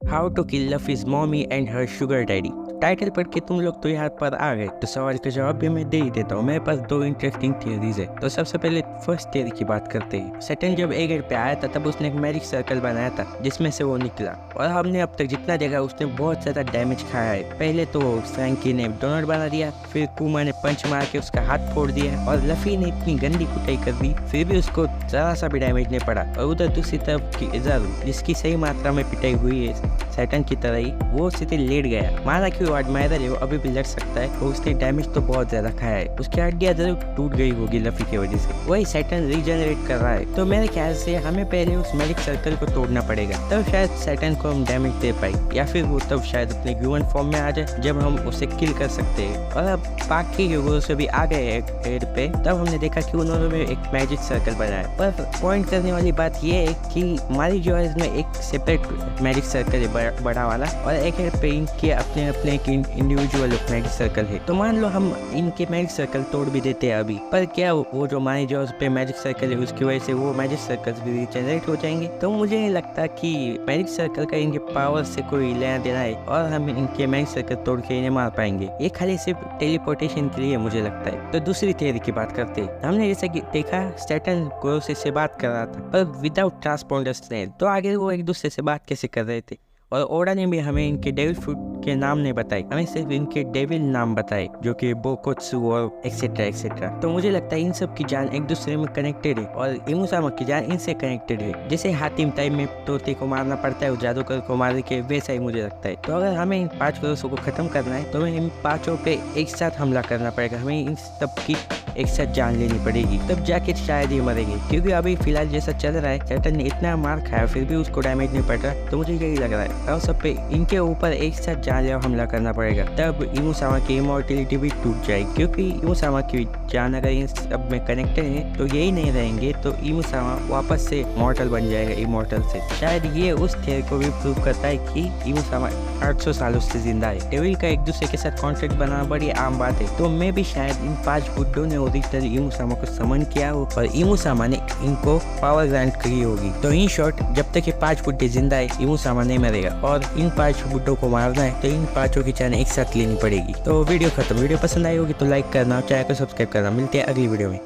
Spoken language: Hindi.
हाउ टू किल लफीज mommy and her sugar daddy. Title पढ़ के तुम लोग तो यहाँ पर आ गए, तो सवाल का जवाब भी मैं दे ही देता हूँ। मेरे पास दो इंटरेस्टिंग थियरीज है। तो सबसे पहले फर्स्ट थियरी की बात करते हैं। सैटर्न जब एगर पे आया था तब उसने एक मैजिक सर्कल बनाया था जिसमें से वो निकला, और हमने अब तक जितना देखा उसने बहुत ज्यादा डैमेज खाया है। पहले तो फ्रैंकी ने डोनट बना दिया, फिर कुमा ने पंच मार के उसका हाथ फोड़ दिया, और लफी ने इतनी गंदी कुटाई कर दी फिर भी उसको जरा सा भी डैमेज नहीं पड़ा। और उधर दूसरी तरफ की इज़ारू, जिसकी सही मात्रा में पिटाई हुई है सैटर्न की तरह ही, वो सीधे लेट गया। माना कि वो एडमायरर है, वो अभी भी लड़ सकता है, और उसने डैमेज तो बहुत ज्यादा खाया है। उसकी हड्डियां जरूर टूट गई होगी लफी की वजह से। वही सैटर्न रीजनरेट कर रहा है। तो मेरे ख्याल से हमें पहले उस मैजिक सर्कल को तोड़ना पड़ेगा, तब शायद सैटर्न को हम डैमेज दे पाए, या फिर वो तब शायद अपने ह्यूमन फॉर्म में आ जाए जब हम उसे किल कर सकते हैं। और अब बाकी ह्यूमन से भी आ गए एड पे, तब हमने देखा कि उन्होंने भी एक मैजिक सर्कल बनाया। पर पॉइंट करने वाली बात यह है कि मारी जॉयज में एक सेपरेट मैजिक सर्कल है बड़ा वाला, और एक पे इनके अपने अपने इंडिविजुअल मैजिक सर्कल है। तो मान लो हम इनके मैजिक सर्कल तोड़ भी देते हैं अभी, पर क्या वो जो मानी जो उस पे मैजिक सर्कल है उसकी वजह से वो मैजिक सर्कल्स भी जनरेट हो जाएंगे? तो मुझे नहीं लगता कि मैजिक सर्कल का इनके पावर से कोई लेना देना है, और हम इनके मैजिक सर्कल तोड़ के इन्हें मार पाएंगे। ये खाली सिर्फ टेलीपोर्टेशन के लिए मुझे लगता है। तो दूसरी थियरी की बात करते हैं। हमने जैसा कि देखा सैटर्न क्रोसिस से बात कर रहा था, पर विदाउट ट्रांसपोंडर्स ने, तो आगे वो एक दूसरे से बात कैसे कर रहे थे? और ओडा ने भी हमें इनके डेविल फ्रूट के नाम नहीं बताए, हमें सिर्फ इनके डेविल नाम बताए, जो कि बोकोत्सु और एक्सेट्रा एक्सेट्रा। तो मुझे लगता है इन सब की जान एक दूसरे में कनेक्टेड है, और इमुसामा की जान इनसे कनेक्टेड है। जैसे हातिम टाइम में तोते को मारना पड़ता है, जादूगर को मारने के, वैसा ही मुझे लगता है। तो अगर हमें इन 5 क्रोसों को खत्म करना है तो हमें इन 5 पे एक साथ हमला करना पड़ेगा। हमें इन सब की एक साथ जान लेनी पड़ेगी, तब जाके शायद ये मरेंगे। क्योंकि अभी फिलहाल जैसा चल रहा है, सैटर्न ने इतना मार खाया फिर भी उसको डैमेज नहीं पड़ रहा। तो मुझे यही लग रहा है और सब पे इनके ऊपर एक साथ जानलेवा हमला करना पड़ेगा, तब इमुसामा की इमॉर्टलिटी भी टूट जाएगी। क्योंकि इमुसामा की जान अगर इन सब में कनेक्टेड है तो यही नहीं रहेंगे, तो इमुसामा वापस से मॉर्टल बन जाएगा इमॉर्टल से। शायद ये उस थियरी को भी प्रूव करता है कि इमुसामा 800 सालों से जिंदा है। डेविल का एक दूसरे के साथ कॉन्ट्रैक्ट बनाना बड़ी आम बात है। तो मैं भी शायद इन 5 बुड्ढों ने ओरिजिनल इमुसामा को समन किया हो, और इमुसामा ने इनको पावर ग्रांट की होगी। तो इन शॉर्ट, जब तक ये 5 बुड्ढे जिंदा है इमुसामा नहीं मरेगा, और इन 5 बुड्ढों को मारना है तो इन 5 की जान एक साथ लेनी पड़ेगी। तो वीडियो खत्म। वीडियो पसंद आई होगी तो लाइक करना, चैनल को सब्सक्राइब करना। मिलते हैं अगली वीडियो में।